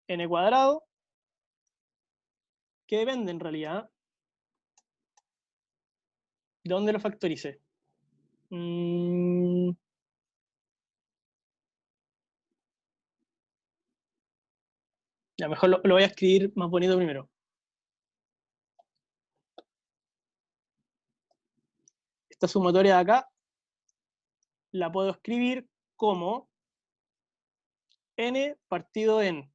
n cuadrado, que depende en realidad. ¿De dónde lo factorice? Ya, mejor lo voy a escribir más bonito primero. Esta sumatoria de acá la puedo escribir como n partido en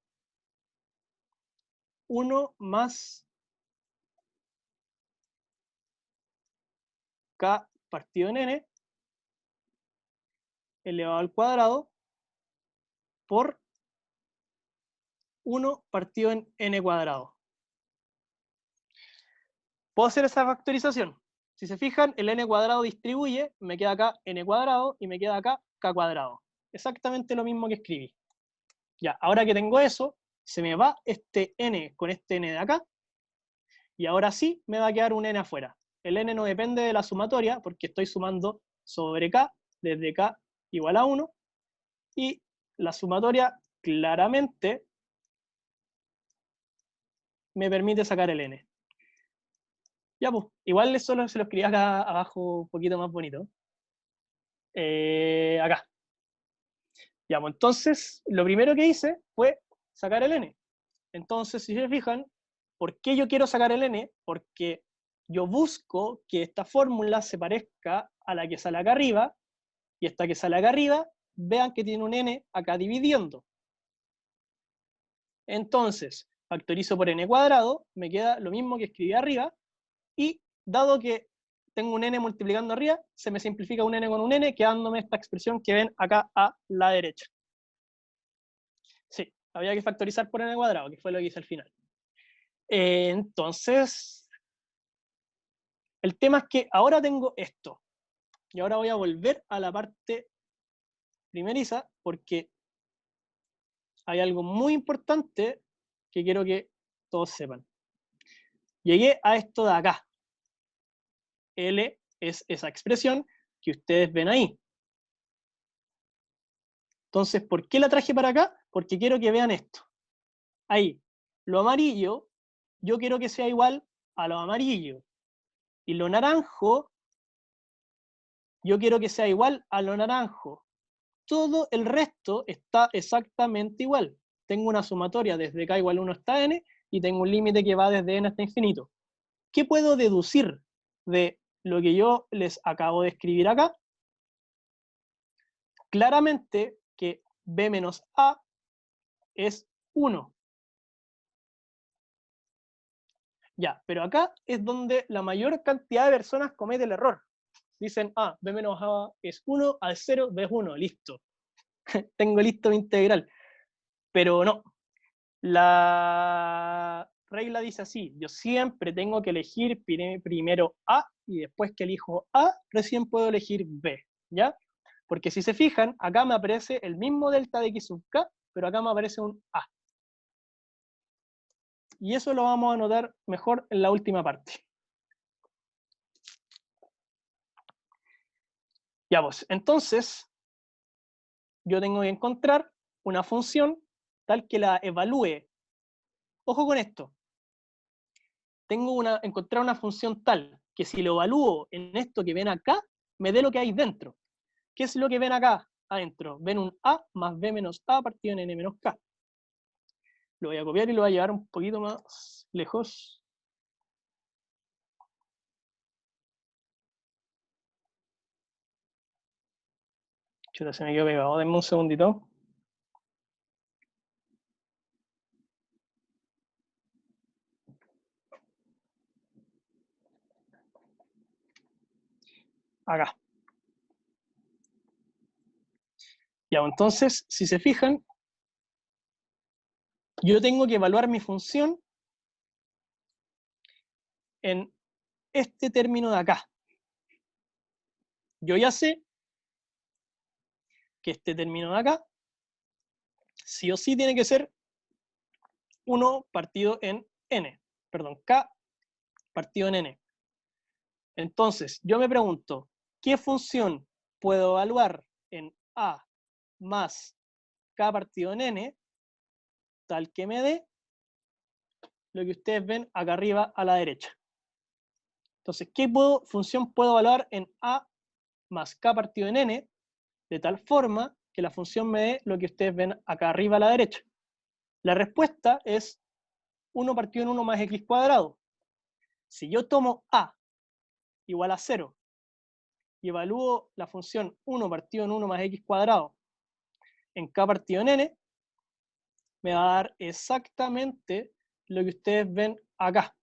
1 más k partido en n elevado al cuadrado por 1 partido en n cuadrado. ¿Puedo hacer esa factorización? Si se fijan, el n cuadrado distribuye, me queda acá n cuadrado y me queda acá k cuadrado. Exactamente lo mismo que escribí. Ya, ahora que tengo eso, se me va este n con este n de acá, y ahora sí me va a quedar un n afuera. El n no depende de la sumatoria, porque estoy sumando sobre k, desde k igual a 1, y la sumatoria claramente me permite sacar el n. Ya, pues, igual solo se lo escribí acá abajo un poquito más bonito. Acá. Ya, pues entonces, lo primero que hice fue sacar el n. Entonces, si se fijan, ¿por qué yo quiero sacar el n? Porque yo busco que esta fórmula se parezca a la que sale acá arriba, y esta que sale acá arriba, vean que tiene un n acá dividiendo. Entonces, factorizo por n cuadrado, me queda lo mismo que escribí arriba, y dado que tengo un n multiplicando arriba, se me simplifica un n con un n, quedándome esta expresión que ven acá a la derecha. Sí, había que factorizar por n cuadrado, que fue lo que hice al final. Entonces, el tema es que ahora tengo esto, y ahora voy a volver a la parte primeriza, porque hay algo muy importante que quiero que todos sepan. Llegué a esto de acá. L es esa expresión que ustedes ven ahí. Entonces, ¿por qué la traje para acá? Porque quiero que vean esto. Ahí, lo amarillo, yo quiero que sea igual a lo amarillo. Y lo naranjo, yo quiero que sea igual a lo naranjo. Todo el resto está exactamente igual. Tengo una sumatoria desde k igual a 1 hasta n, y tengo un límite que va desde n hasta infinito. ¿Qué puedo deducir de lo que yo les acabo de escribir acá? Claramente que b menos a es 1. Ya, pero acá es donde la mayor cantidad de personas comete el error. Dicen, b menos a es 1, a es 0, b es 1, listo. Tengo listo mi integral. Pero no. La regla dice así, yo siempre tengo que elegir primero a, y después que elijo a, recién puedo elegir b, ¿ya? Porque si se fijan, acá me aparece el mismo delta de x sub k, pero acá me aparece un a. Y eso lo vamos a anotar mejor en la última parte. Ya pues, entonces, yo tengo que encontrar una función tal que la evalúe. Ojo con esto. Tengo encontrar una función tal que si lo evalúo en esto que ven acá, me dé lo que hay dentro. ¿Qué es lo que ven acá adentro? Ven un a más b menos a partido en n menos k. Lo voy a copiar y lo voy a llevar un poquito más lejos. Chuta, se me quedó pegado. Denme un segundito. Acá. Ya, entonces, si se fijan, yo tengo que evaluar mi función en este término de acá. Yo ya sé que este término de acá, sí o sí tiene que ser 1 partido en n. Perdón, k partido en n. Entonces, yo me pregunto, ¿qué función puedo evaluar en a más k partido en n, tal que me dé lo que ustedes ven acá arriba a la derecha? Entonces, ¿qué función puedo evaluar en a más k partido en n, de tal forma que la función me dé lo que ustedes ven acá arriba a la derecha? La respuesta es 1 partido en 1 más x cuadrado. Si yo tomo a igual a 0 y evalúo la función 1 partido en 1 más x cuadrado en k partido en n, me va a dar exactamente lo que ustedes ven acá.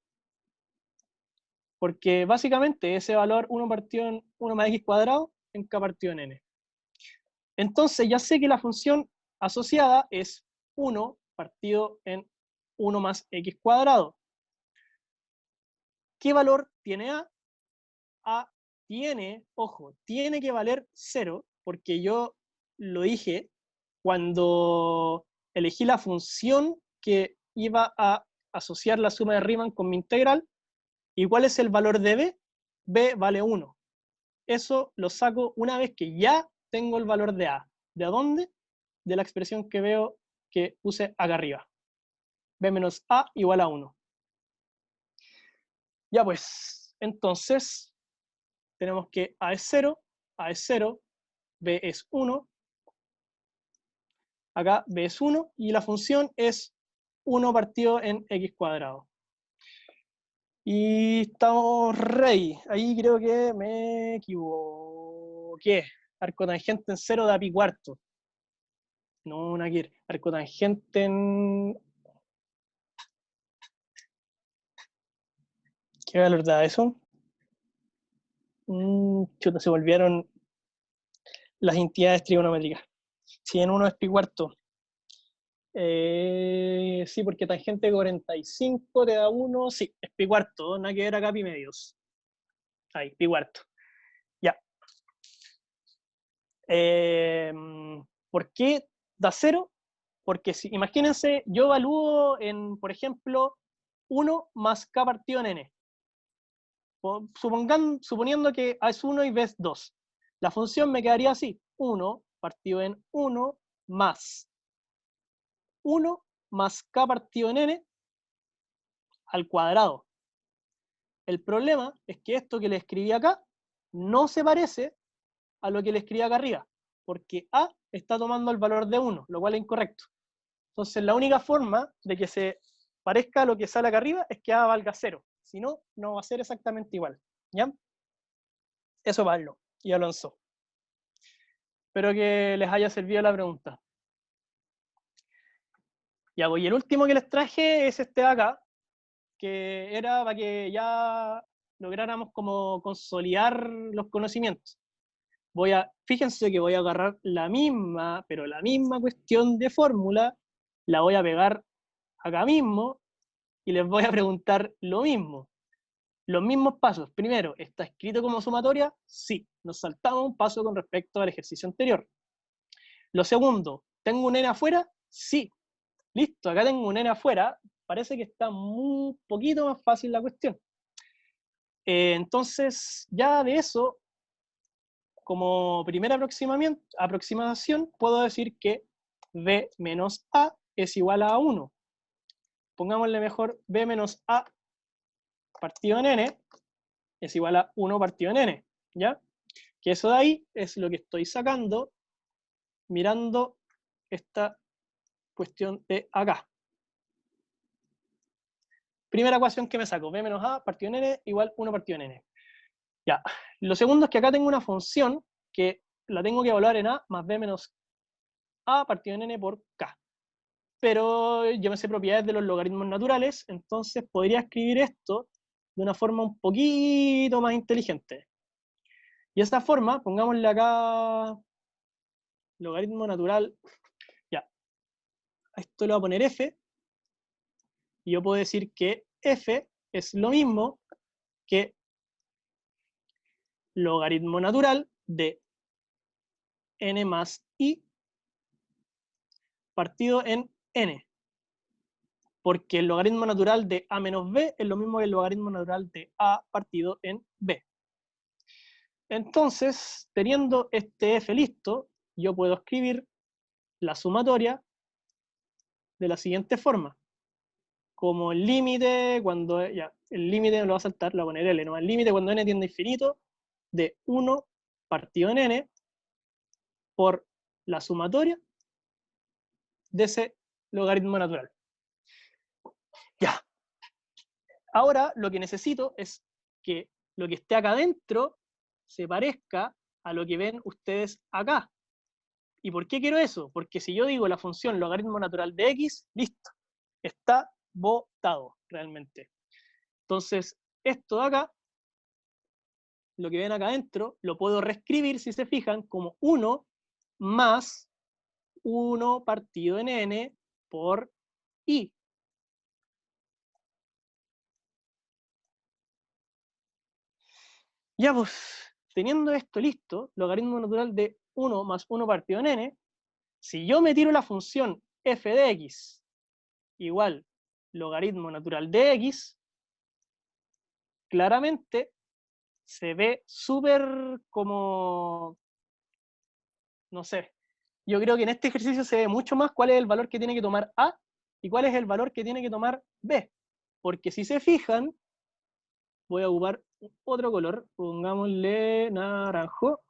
Porque básicamente ese valor 1 partido en 1 más x cuadrado en k partido en n. Entonces ya sé que la función asociada es 1 partido en 1 más x cuadrado. ¿Qué valor tiene a? A tiene, ojo, tiene que valer 0, porque yo lo dije cuando elegí la función que iba a asociar la suma de Riemann con mi integral. ¿Y cuál es el valor de b? B vale 1. Eso lo saco una vez que ya tengo el valor de a. ¿De dónde? De la expresión que veo que puse acá arriba. B menos a igual a 1. Ya pues, entonces tenemos que a es 0, b es 1, acá b es 1, y la función es 1 partido en x cuadrado. Y estamos ready. Ahí creo que me equivoqué. Arco tangente en 0 da pi cuarto. No, Nakir. Arco tangente en... ¿Qué valor da eso? Chuta, se volvieron las entidades trigonométricas. Si en uno es pi cuarto. Sí, porque tangente 45 te da 1. Sí, es pi cuarto. Nada que ver acá pi medios. Ahí, pi cuarto. Ya. ¿Por qué da 0? Porque si, imagínense, yo evalúo en, por ejemplo, 1 más k partido en n. Suponiendo que a es 1 y b es 2. La función me quedaría así. 1 partido en 1 más 1 más k partido en n al cuadrado. El problema es que esto que le escribí acá no se parece a lo que le escribí acá arriba, porque a está tomando el valor de 1, lo cual es incorrecto. Entonces la única forma de que se parezca a lo que sale acá arriba es que a valga 0. Si no, no va a ser exactamente igual. ¿Ya? Eso Pablo y Alonso. Espero que les haya servido la pregunta. Ya, pues, y el último que les traje es este de acá, que era para que ya lográramos como consolidar los conocimientos. Fíjense que voy a agarrar la misma, pero la misma cuestión de fórmula, la voy a pegar acá mismo y les voy a preguntar lo mismo. Los mismos pasos. Primero, ¿está escrito como sumatoria? Sí. Nos saltamos un paso con respecto al ejercicio anterior. Lo segundo, ¿tengo un n afuera? Sí. Listo, acá tengo un n afuera. Parece que está un poquito más fácil la cuestión. Entonces, ya de eso, como primera aproximación, puedo decir que b menos a es igual a 1. Pongámosle mejor b menos a partido en n es igual a 1 partido en n, ¿ya? Que eso de ahí es lo que estoy sacando mirando esta cuestión de acá. Primera ecuación que me saco, b menos a partido en n igual 1 partido en n. Ya, lo segundo es que acá tengo una función que la tengo que evaluar en a más b menos a partido en n por k. Pero yo me sé propiedades de los logaritmos naturales, entonces podría escribir esto de una forma un poquito más inteligente. Y esta forma, pongámosle acá logaritmo natural, ya, a esto le voy a poner f, y yo puedo decir que f es lo mismo que logaritmo natural de n más i partido en n. Porque el logaritmo natural de a menos b es lo mismo que el logaritmo natural de a partido en b. Entonces, teniendo este f listo, yo puedo escribir la sumatoria de la siguiente forma. Como el límite, cuando, ya, el límite no lo va a saltar, lo voy a poner L, ¿no? El límite cuando n tiende a infinito de 1 partido en n por la sumatoria de ese logaritmo natural. Ya. Ahora lo que necesito es que lo que esté acá adentro se parezca a lo que ven ustedes acá. ¿Y por qué quiero eso? Porque si yo digo la función logaritmo natural de x, listo, está botado realmente. Entonces, esto de acá, lo que ven acá adentro, lo puedo reescribir, si se fijan, como 1 más 1 partido en n por i. Ya pues, teniendo esto listo, logaritmo natural de 1 más 1 partido en n, si yo me tiro la función f de x igual logaritmo natural de x, claramente se ve súper como, no sé, yo creo que en este ejercicio se ve mucho más cuál es el valor que tiene que tomar A y cuál es el valor que tiene que tomar B. Porque si se fijan, voy a ocupar otro color, pongámosle naranjo.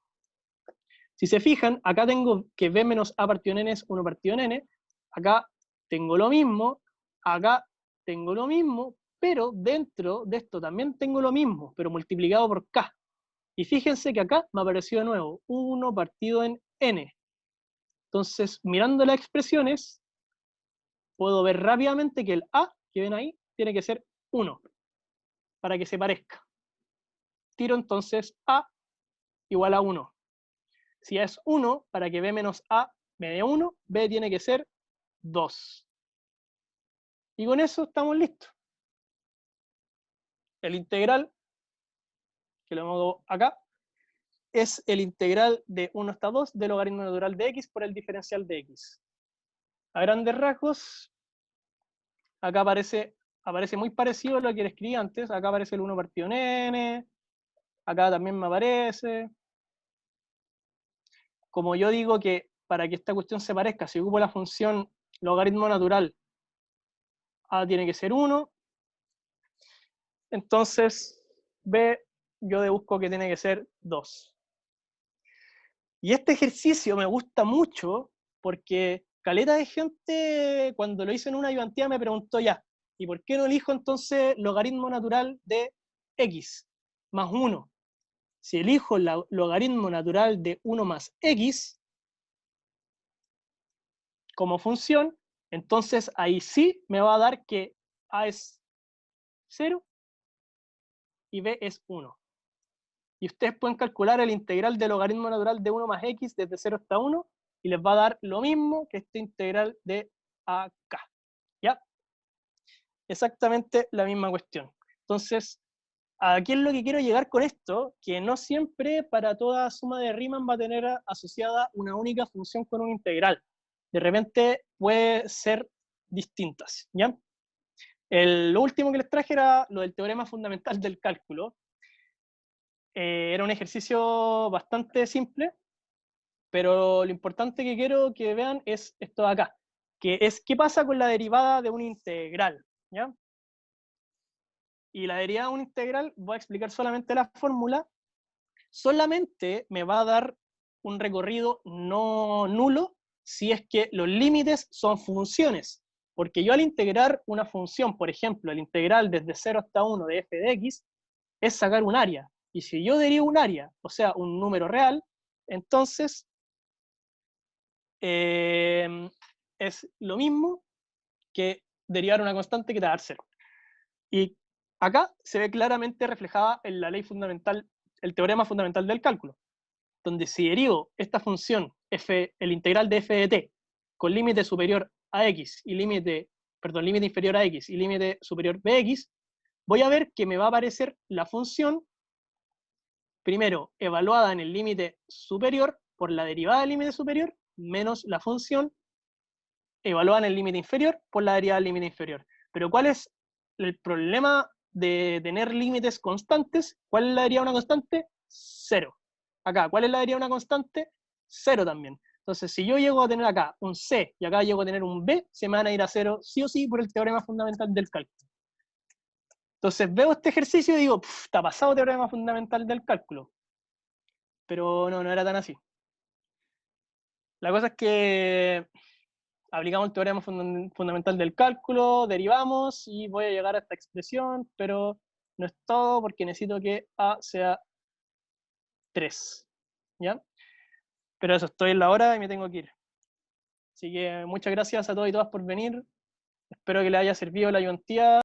Si se fijan, acá tengo que B menos A partido en N es 1 partido en N, acá tengo lo mismo, acá tengo lo mismo, pero dentro de esto también tengo lo mismo, pero multiplicado por K. Y fíjense que acá me apareció de nuevo 1 partido en N. Entonces, mirando las expresiones, puedo ver rápidamente que el A que ven ahí tiene que ser 1, para que se parezca. Tiro entonces A igual a 1. Si A es 1, para que B menos A me dé 1, B tiene que ser 2. Y con eso estamos listos. El integral, que lo hago acá, es el integral de 1 hasta 2 del logaritmo natural de x por el diferencial de x. A grandes rasgos, acá aparece muy parecido a lo que le escribí antes. Acá aparece el 1 partido en n, acá también me aparece. Como yo digo que para que esta cuestión se parezca, si ocupo la función logaritmo natural, A tiene que ser 1, entonces B yo deduzco que tiene que ser 2. Y este ejercicio me gusta mucho porque caleta de gente cuando lo hice en una ayudantía me preguntó ya, ¿y por qué no elijo entonces logaritmo natural de x más 1? Si elijo el logaritmo natural de 1 más x como función, entonces ahí sí me va a dar que a es 0 y b es 1. Y ustedes pueden calcular el integral del logaritmo natural de 1 más x desde 0 hasta 1 y les va a dar lo mismo que este integral de acá. ¿Ya? Exactamente la misma cuestión. Entonces, aquí es lo que quiero llegar con esto, que no siempre para toda suma de Riemann va a tener asociada una única función con un integral. De repente puede ser distintas, ¿ya? Lo último que les traje era lo del teorema fundamental del cálculo. Era un ejercicio bastante simple, pero lo importante que quiero que vean es esto de acá, que es qué pasa con la derivada de un integral, ¿ya? Y la derivada de un integral, voy a explicar solamente la fórmula, solamente me va a dar un recorrido no nulo si es que los límites son funciones, porque yo al integrar una función, por ejemplo, el integral desde 0 hasta 1 de f de x, es sacar un área, y si yo derivo un área, o sea, un número real, entonces es lo mismo que derivar una constante que te da 0. Y acá se ve claramente reflejada en la ley fundamental, el teorema fundamental del cálculo, donde si derivo esta función, el integral de f de t, con límite superior a x y límite inferior a x y límite superior bx, voy a ver que me va a aparecer la función, primero, evaluada en el límite superior por la derivada del límite superior, menos la función evaluada en el límite inferior por la derivada del límite inferior. Pero ¿cuál es el problema de tener límites constantes? ¿Cuál es la derivada de una constante? 0. Acá, ¿cuál es la derivada de una constante? 0 también. Entonces, si yo llego a tener acá un C y acá llego a tener un B, se me van a ir a 0 sí o sí por el teorema fundamental del cálculo. Entonces veo este ejercicio y digo, está pasado el teorema fundamental del cálculo. Pero no era tan así. La cosa es que aplicamos el teorema fundamental del cálculo, derivamos y voy a llegar a esta expresión, pero no es todo porque necesito que A sea 3, ¿ya? Pero eso, estoy en la hora y me tengo que ir. Así que muchas gracias a todos y todas por venir. Espero que les haya servido la ayudantía.